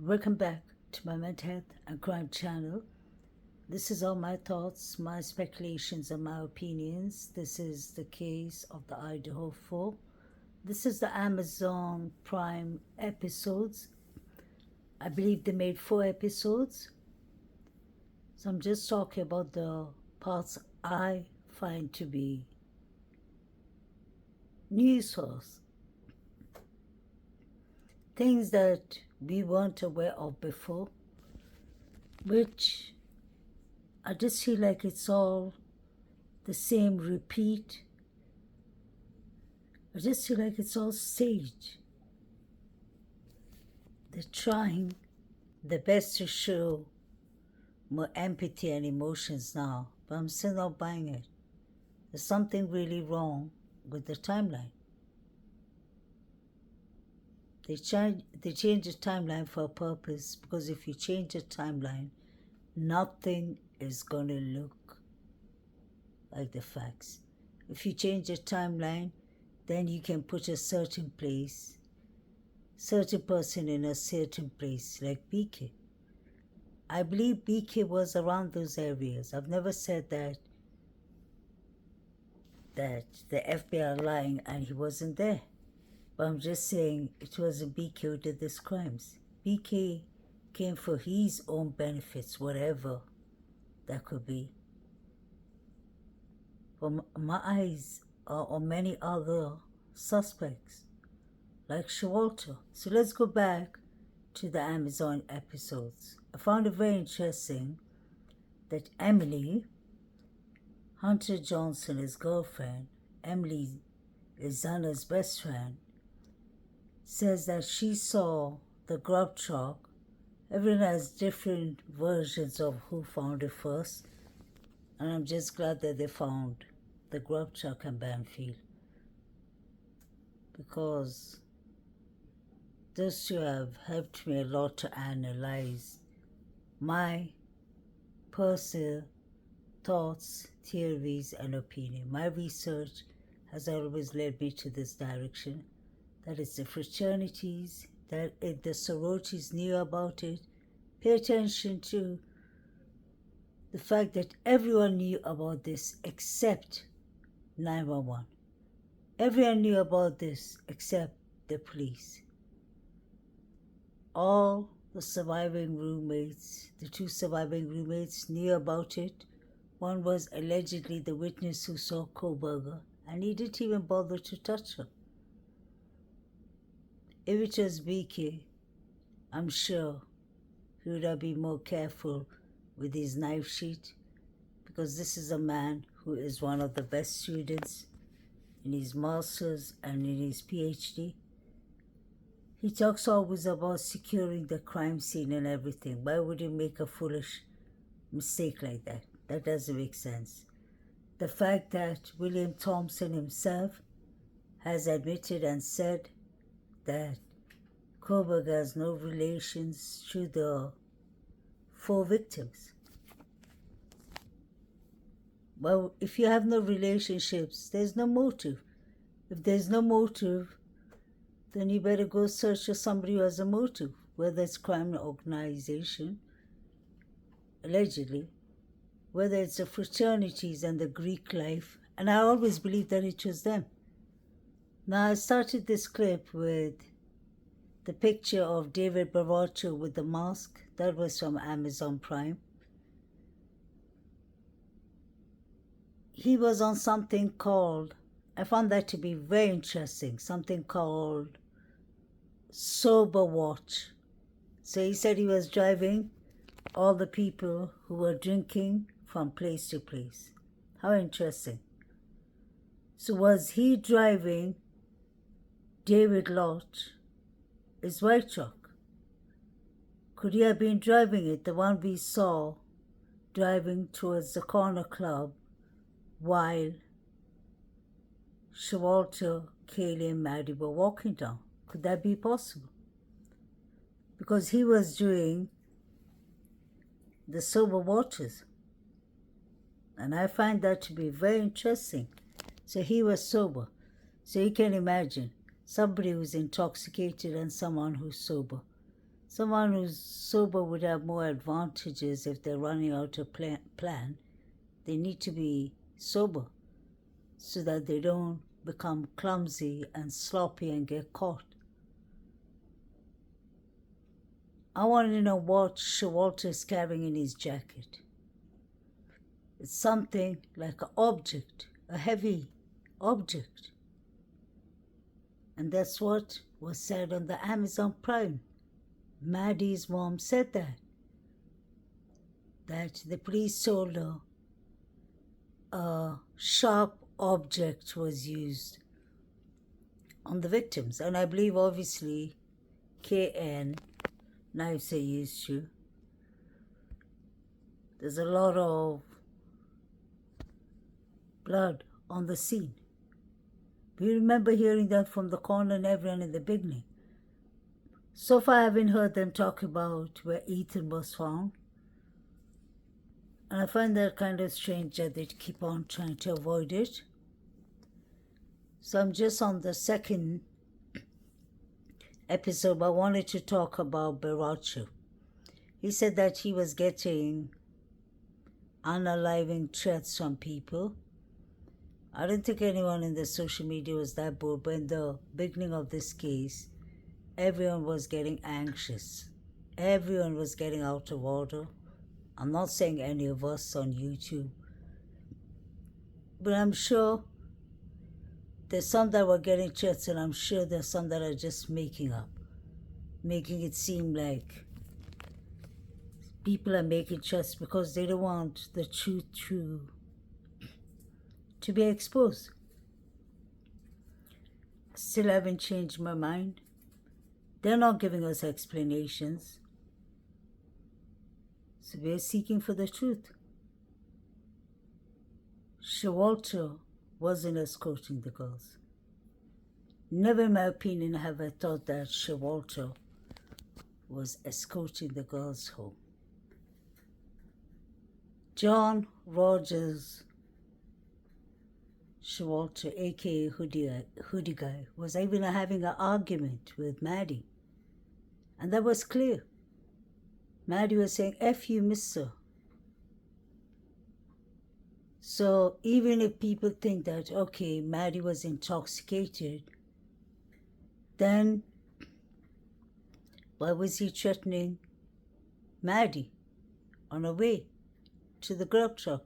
Welcome back to my mental health and crime channel. This is all my thoughts, my speculations, and my opinions. This is the case of the Idaho 4. This is the Amazon Prime episodes. I believe they made 4 episodes. So I'm just talking about the parts I find to be news source. Things that we weren't aware of before, which I just feel like it's all the same repeat. I just feel like it's all staged. They're trying their best to show more empathy and emotions now, but I'm still not buying it. There's something really wrong with the timeline. They change the timeline for a purpose, because if you change the timeline, nothing is going to look like the facts. If you change the timeline, then you can put a certain person in a certain place, like BK. I believe BK was around those areas. I've never said that the FBI are lying and he wasn't there. But I'm just saying it wasn't BK who did these crimes. BK came for his own benefits, whatever that could be. But my eyes are on many other suspects, like Shawalter. So let's go back to the Amazon episodes. I found it very interesting that Emily, Hunter Johnson, his girlfriend, Emily is Zana's best friend, says that she saw the grub truck. Everyone has different versions of who found it first, and I'm just glad that they found the grub truck in Banfield, because those two have helped me a lot to analyze my personal thoughts, theories, and opinion. My research has always led me to this direction, that it's the fraternities, that the sororities knew about it. Pay attention to the fact that everyone knew about this except 911. Everyone knew about this except the police. All the surviving roommates, the 2 surviving roommates, knew about it. One was allegedly the witness who saw Koberger, and he didn't even bother to touch her. If it was BK, I'm sure he would have been more careful with his knife sheet, because this is a man who is one of the best students in his master's and in his PhD. He talks always about securing the crime scene and everything. Why would he make a foolish mistake like that? That doesn't make sense. The fact that William Thompson himself has admitted and said that Koberger has no relations to the 4 victims. Well, if you have no relationships, there's no motive. If there's no motive, then you better go search for somebody who has a motive, whether it's crime organization, allegedly, whether it's the fraternities and the Greek life, and I always believed that it was them. Now, I started this clip with the picture of David Baraccio with the mask. That was from Amazon Prime. He was on something called, I found that to be very interesting, something called Sober Watch. So he said he was driving all the people who were drinking from place to place. How interesting. So was he driving David Lodge, his white truck? Could he have been driving it, the one we saw driving towards the corner club, while Shawalter, Kaylee, and Maddie were walking down? Could that be possible? Because he was doing the sober watches, and I find that to be very interesting. So he was sober. So you can imagine somebody who's intoxicated and someone who's sober. Someone who's sober would have more advantages if they're running out of plan. They need to be sober so that they don't become clumsy and sloppy and get caught. I want to know what Showalter is carrying in his jacket. It's something like an object, a heavy object. And that's what was said on the Amazon Prime. Maddie's mom said that the police told her a sharp object was used on the victims. And I believe obviously KN knives are used too. There's a lot of blood on the scene. We remember hearing that from the coroner and everyone in the beginning. So far I haven't heard them talk about where Ethan was found. And I find that kind of strange that they keep on trying to avoid it. So I'm just on the second episode, but I wanted to talk about Baracho. He said that he was getting unaliving threats from people. I don't think anyone in the social media was that bold, but in the beginning of this case, everyone was getting anxious. Everyone was getting out of order. I'm not saying any of us on YouTube, but I'm sure there's some that were getting threats, and I'm sure there's some that are just making it seem like people are making threats because they don't want the truth to be exposed. Still haven't changed my mind. They're not giving us explanations. So we're seeking for the truth. Showalter wasn't escorting the girls. Never in my opinion have I thought that Showalter was escorting the girls home. John Rogers Showalter, aka Hoodie Guy, was even having an argument with Maddie. And that was clear. Maddie was saying, F you, mister. So even if people think that, okay, Maddie was intoxicated, then why was he threatening Maddie on her way to the grub truck?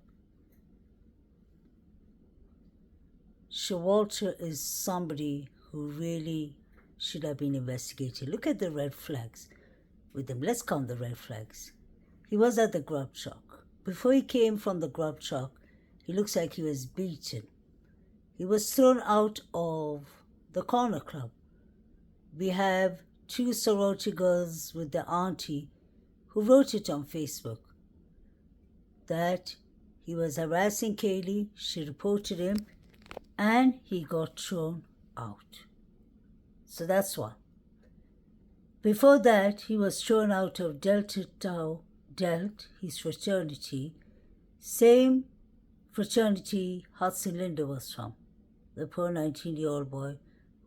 Showalter is somebody who really should have been investigated. Look at the red flags with him. Let's count the red flags. He was at the grub truck. Before he came from the grub truck, he looks like he was beaten. He was thrown out of the corner club. We have 2 sorority girls with their auntie who wrote it on Facebook that he was harassing Kaylee. She reported him and he got thrown out. So that's one. Before that, he was thrown out of Delta Tau Delt, his fraternity, same fraternity Hudson Linda was from. The poor 19-year-old boy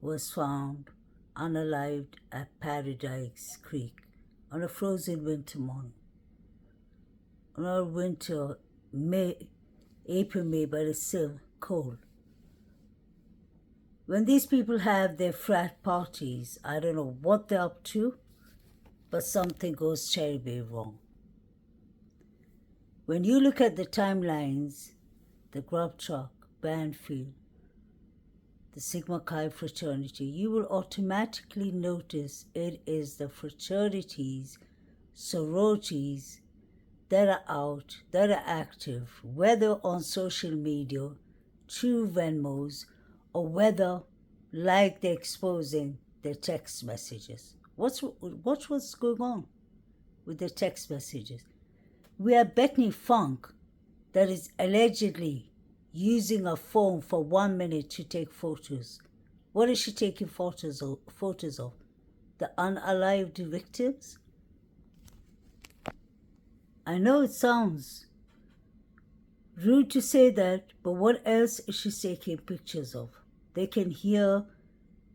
was found unalived at Paradise Creek on a frozen winter morning. On a winter, April, May, but it's still cold. When these people have their frat parties, I don't know what they're up to, but something goes terribly wrong. When you look at the timelines, the grub truck, Banfield, the Sigma Chi fraternity, you will automatically notice it is the fraternities, sororities that are out, that are active, whether on social media, through Venmos, or whether, like they're exposing their text messages. What's going on with the text messages? We are Bethany Funk that is allegedly using a phone for 1 minute to take photos. What is she taking photos of? The unalived victims? I know it sounds rude to say that, but what else is she taking pictures of? They can hear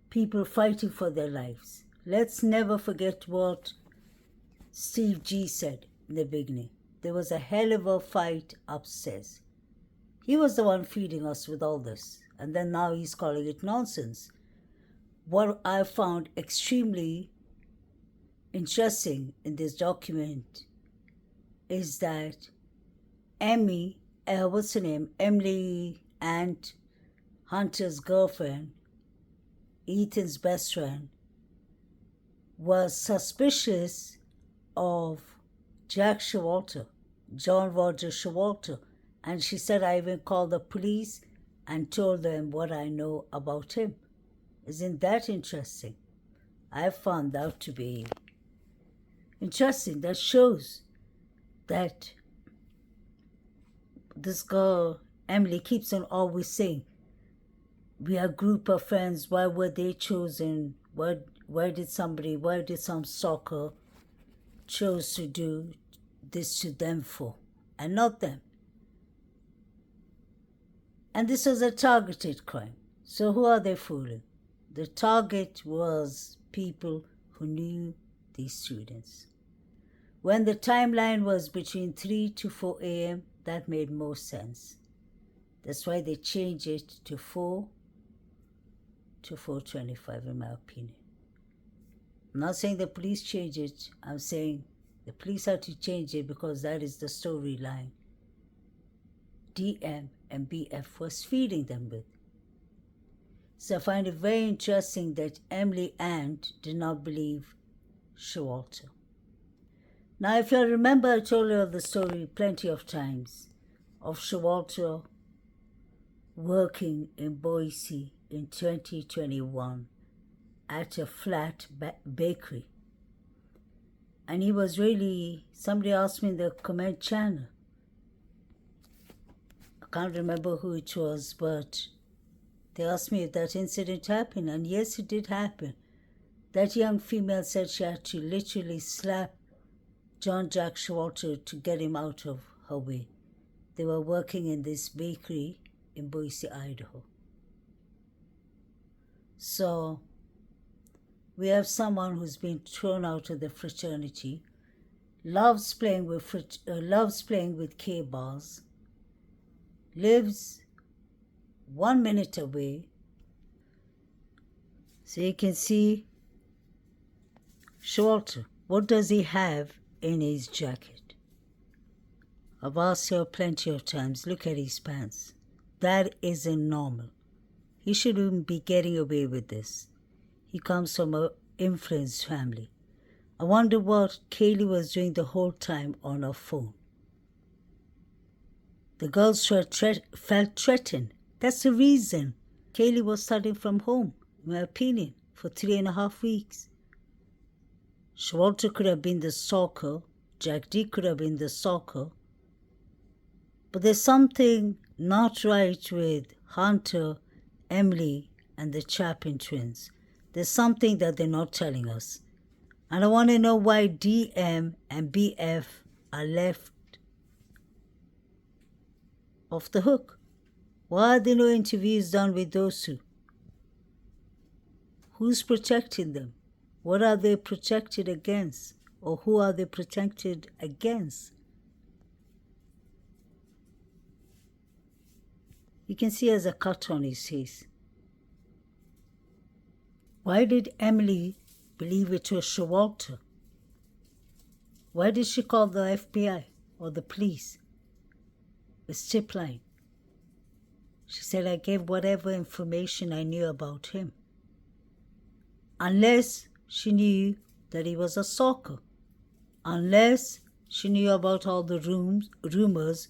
people fighting for their lives. Let's never forget what Steve G said in the beginning, there was a hell of a fight upstairs. He was the one feeding us with all this, and then now he's calling it nonsense. What I found extremely interesting in this document is that Emily and Hunter's girlfriend, Ethan's best friend, was suspicious of Jack Showalter, John Roger Showalter, and she said, I even called the police and told them what I know about him. Isn't that interesting? I found that to be interesting. That shows that this girl, Emily, keeps on always saying, we are a group of friends. Why were they chosen? Why did some stalker chose to do this to them for, and not them? And this was a targeted crime. So who are they fooling? The target was people who knew these students. When the timeline was between 3 to 4 a.m., that made more sense. That's why they changed it to 4 to 4:25, in my opinion. I'm not saying the police changed it. I'm saying the police had to change it because that is the storyline DM and BF was feeding them with. So I find it very interesting that Emily Ant did not believe Showalter. Now, if you remember, I told you the story plenty of times of Showalter working in Boise in 2021 at a flat bakery. And he was really, somebody asked me in the comment channel, I can't remember who it was, but they asked me if that incident happened, and yes, it did happen. That young female said she had to literally slap John Jack Showalter to get him out of her way. They were working in this bakery in Boise, Idaho. So we have someone who's been thrown out of the fraternity, loves playing with K-bars, lives 1 minute away. So you can see Showalter. What does he have in his jacket? I've asked you plenty of times, look at his pants. That isn't normal. He shouldn't be getting away with this. He comes from an influenced family. I wonder what Kaylee was doing the whole time on her phone. The girls felt threatened. That's the reason Kaylee was studying from home, in my opinion, for 3.5 weeks. Showalter could have been the stalker. Jack D could have been the stalker. But there's something not right with Hunter, Emily, and the Chapin twins. There's something that they're not telling us. And I want to know why DM and BF are left off the hook. Why are there no interviews done with those two? Who's protecting them? What are they protected against? Or who are they protected against? You can see there's a cut on his face. Why did Emily believe it was Showalter? Why did she call the FBI or the police? It's tip line. She said, I gave whatever information I knew about him. Unless she knew that he was a stalker. Unless she knew about all the rumors,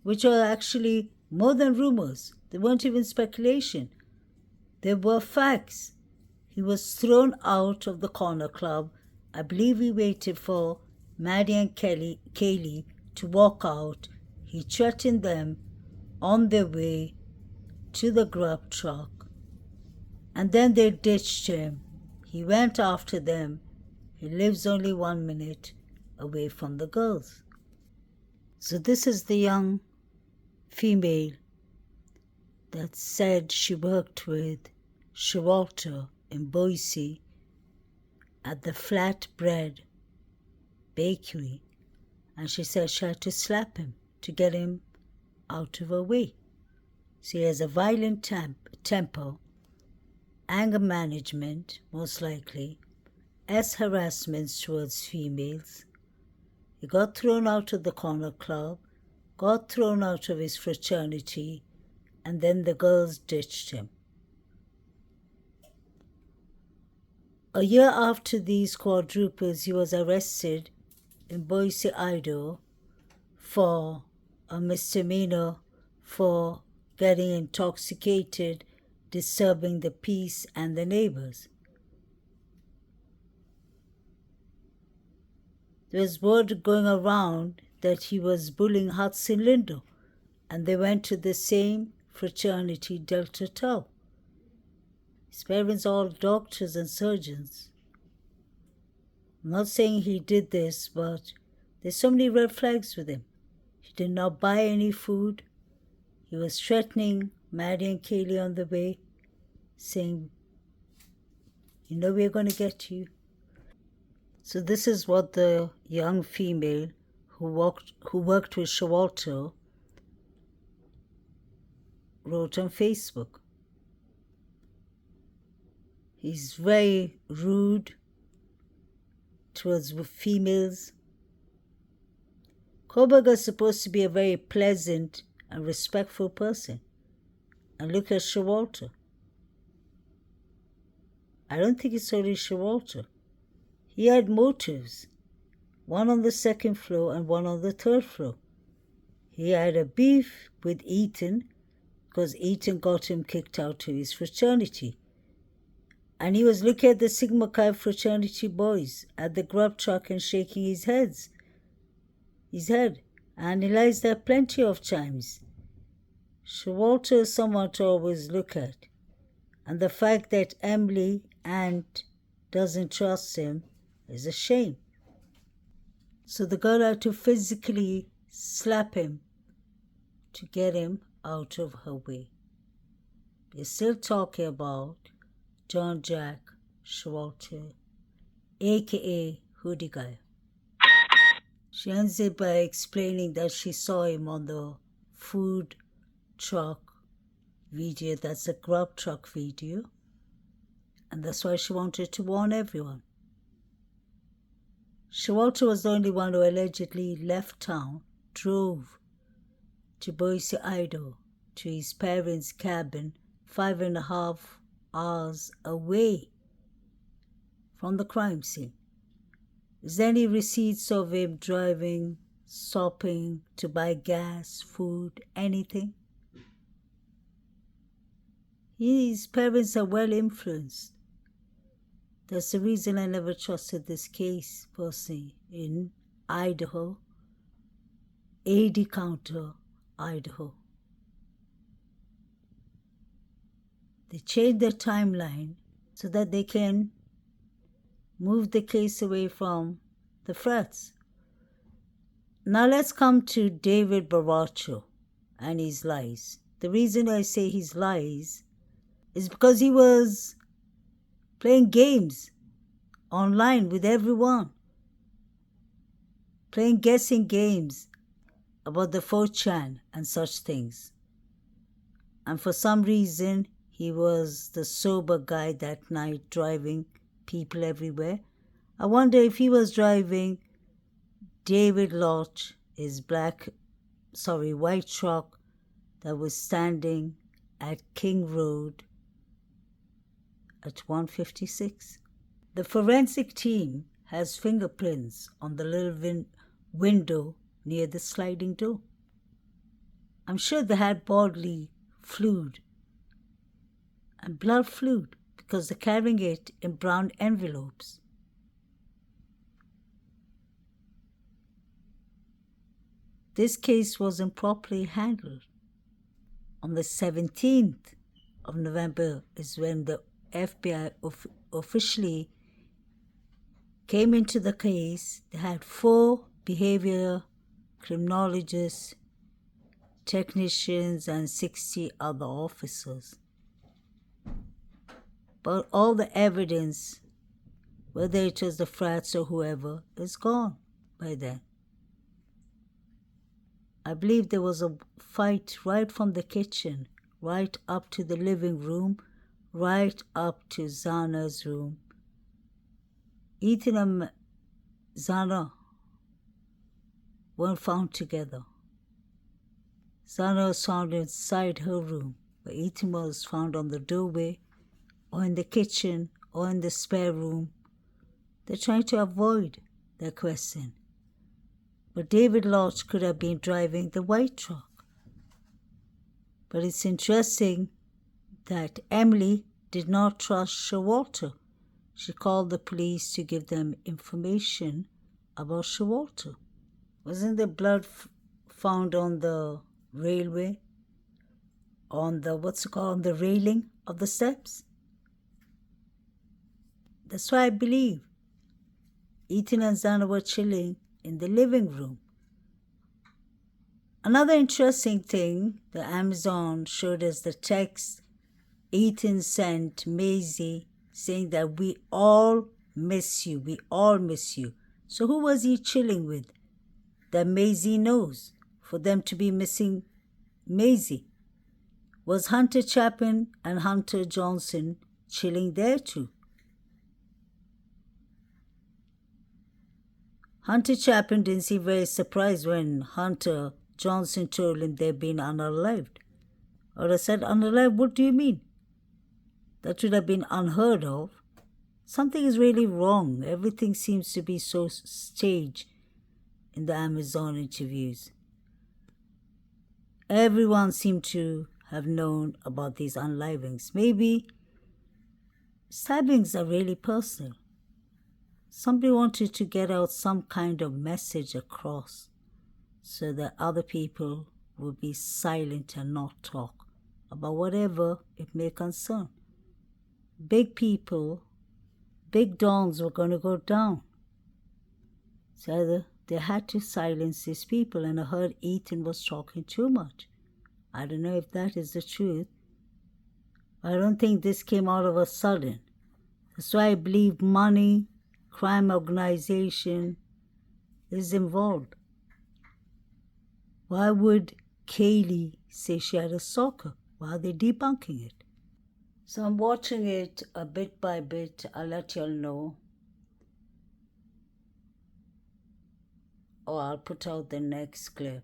which are actually more than rumors. They weren't even speculation. They were facts. He was thrown out of the corner club. I believe he waited for Maddie and Kaylee to walk out. He threatened them on their way to the grub truck. And then they ditched him. He went after them. He lives only 1 minute away from the girls. So this is the young female that said she worked with Showalter in Boise at the flatbread bakery, and she said she had to slap him to get him out of her way. So he has a violent temper, anger management, most likely, as harassments towards females. He got thrown out of the corner club, got thrown out of his fraternity, and then the girls ditched him. A year after these quadruples, he was arrested in Boise, Idaho, for a misdemeanor for getting intoxicated, disturbing the peace and the neighbors. There was word going around that he was bullying Hudson Lindo, and they went to the same fraternity, Delta Tau. His parents are all doctors and surgeons. I'm not saying he did this, but there's so many red flags with him. He did not buy any food. He was threatening Maddie and Kaylee on the way, saying, "You know we're going to get you." So this is what the young female who worked with Showalter wrote on Facebook. He's very rude towards females. Koberger is supposed to be a very pleasant and respectful person. And look at Showalter. I don't think it's only Showalter. He had motives, one on the second floor and one on the third floor. He had a beef with Ethan because Ethan got him kicked out of his fraternity. And he was looking at the Sigma Chi fraternity boys at the grub truck and shaking his head. I analyzed that plenty of times. Showalter is someone to always look at. And the fact that Emily Ant doesn't trust him is a shame. So the girl had to physically slap him to get him out of her way. We're still talking about John Jack Showalter, aka Hoodie Guy. She ends it by explaining that she saw him on the food truck video. That's a grub truck video. And that's why she wanted to warn everyone. Showalter was the only one who allegedly left town, drove to Boise, Idaho, to his parents' cabin 5.5 hours away from the crime scene. Is there any receipts of him driving, stopping to buy gas, food, anything? His parents are well influenced. That's the reason I never trusted this case personally in Idaho, AD County, Idaho. They changed their timeline so that they can move the case away from the frats. Now let's come to David Baracho and his lies. The reason I say his lies is because he was playing games online with everyone, playing guessing games about the 4chan and such things. And for some reason, he was the sober guy that night, driving people everywhere. I wonder if he was driving David Lodge, his white truck that was standing at King Road at 156. The forensic team has fingerprints on the little window near the sliding door. I'm sure they had bodily fluid and blood fluid because they're carrying it in brown envelopes. This case wasn't properly handled. On the 17th of November is when the FBI officially came into the case. They had 4 behavioral criminologists, technicians, and 60 other officers. But all the evidence, whether it was the frats or whoever, is gone. by then. I believe there was a fight right from the kitchen, right up to the living room, right up to Zana's room. Ethan and Zana weren't found together. Zana was found inside her room, but Ethan was found on the doorway, or in the kitchen, or in the spare room. They're trying to avoid that question. But David Lodge could have been driving the white truck. But it's interesting that Emily did not trust Showalter. She called the police to give them information about Showalter. Wasn't there blood found on the railway? On the, on the railing of the steps? That's why I believe Ethan and Zana were chilling in the living room. Another interesting thing, the Amazon showed us the text Ethan sent MAISEY saying that we all miss you, we all miss you. So who was he chilling with that MAISEY knows for them to be missing MAISEY? Was Hunter Chapin and Hunter Johnson chilling there too? Hunter Chapin didn't seem very surprised when Hunter Johnson told him they'd been unalived. Or I said, unalived, what do you mean? That would have been unheard of. Something is really wrong. Everything seems to be so staged in the Amazon interviews. Everyone seemed to have known about these unalivings. Maybe stabbings are really personal. Somebody wanted to get out some kind of message across so that other people would be silent and not talk about whatever it may concern. Big people, big dons were going to go down. So they had to silence these people, and I heard Ethan was talking too much. I don't know if that is the truth. I don't think this came out of a sudden. That's why I believe money, crime organization is involved. Why would Kaylee say she had a stalker? Why are they debunking it? So I'm watching it a bit by bit. I'll let y'all know. Or I'll put out the next clip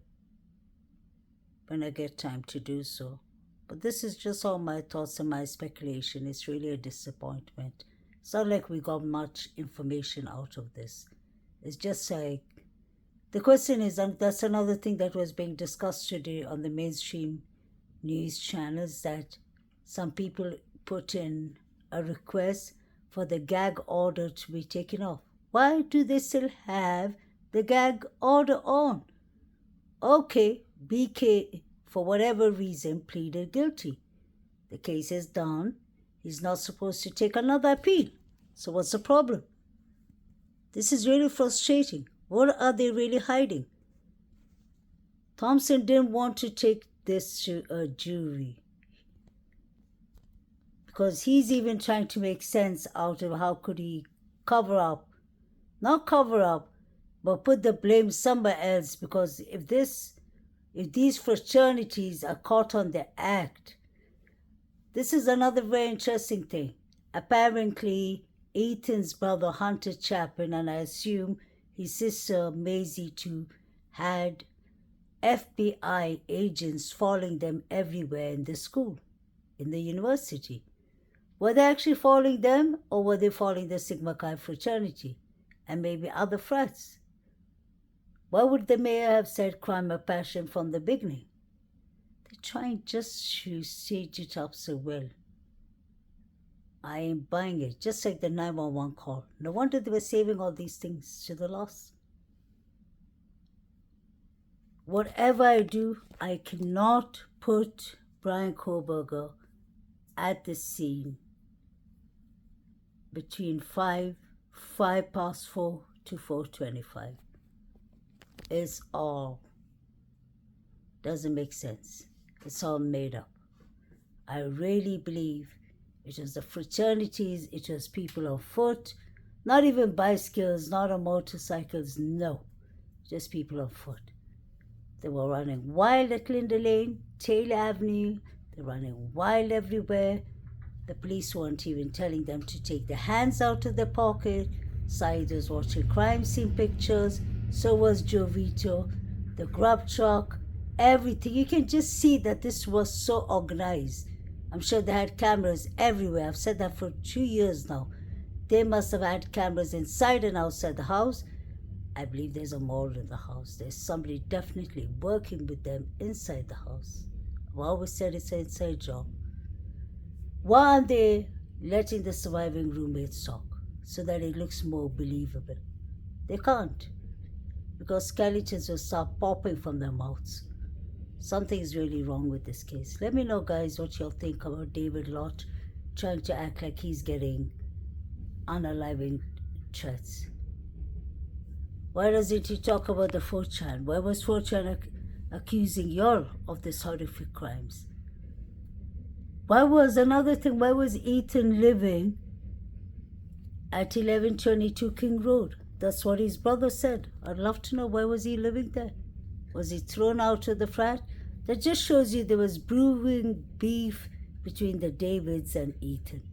when I get time to do so. But this is just all my thoughts and my speculation. It's really a disappointment. It's not like we got much information out of this. It's just like, the question is, and that's another thing that was being discussed today on the mainstream news channels, that some people put in a request for the gag order to be taken off. Why do they still have the gag order on? Okay, BK, for whatever reason, pleaded guilty. The case is done. He's not supposed to take another appeal. So what's the problem? This is really frustrating. What are they really hiding? Thompson didn't want to take this to a jury because he's even trying to make sense out of how could he cover up, not cover up, but put the blame somewhere else, because if these fraternities are caught on the act, this is another very interesting thing. Apparently, Ethan's brother Hunter Chapin, and I assume his sister MAISEY too, had FBI agents following them everywhere in the school, in the university. Were they actually following them, or were they following the Sigma Chi fraternity and maybe other frats? Why would the mayor have said crime of passion from the beginning? They're trying just to stage it up so well. I ain't buying it, just like the 911 call. No wonder they were saving all these things to the last. Whatever I do, I cannot put Brian Koberger at the scene between 5 past 4 to 4:25. It's all doesn't make sense. It's all made up. I really believe it was the fraternities, it was people on foot, not even bicycles, not on motorcycles, no. just people on foot. They were running wild at Linda Lane, Taylor Avenue. They're running wild everywhere. The police weren't even telling them to take their hands out of their pocket. Saeed was watching crime scene pictures. So was Jovito. The grub truck, everything. You can just see that this was so organized. I'm sure they had cameras everywhere. I've said that for 2 years now. They must have had cameras inside and outside the house. I believe there's a mole in the house. There's somebody definitely working with them inside the house. I've always said it's an inside job. Why aren't they letting the surviving roommates talk so that it looks more believable? They can't, because skeletons will start popping from their mouths. Something's really wrong with this case. Let me know, guys, what y'all think about David Lott trying to act like he's getting unaliving threats. Why doesn't he talk about the 4chan? Why was 4chan accusing y'all of these horrific crimes? Why was Ethan living at 1122 King Road? That's what his brother said. I'd love to know, why was he living there? Was he thrown out of the flat? That just shows you there was brewing beef between the Davids and Ethan.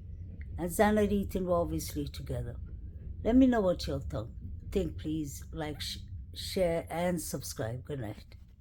And Zan and Ethan were obviously together. Let me know what y'all think. Please like, share, and subscribe. Good night.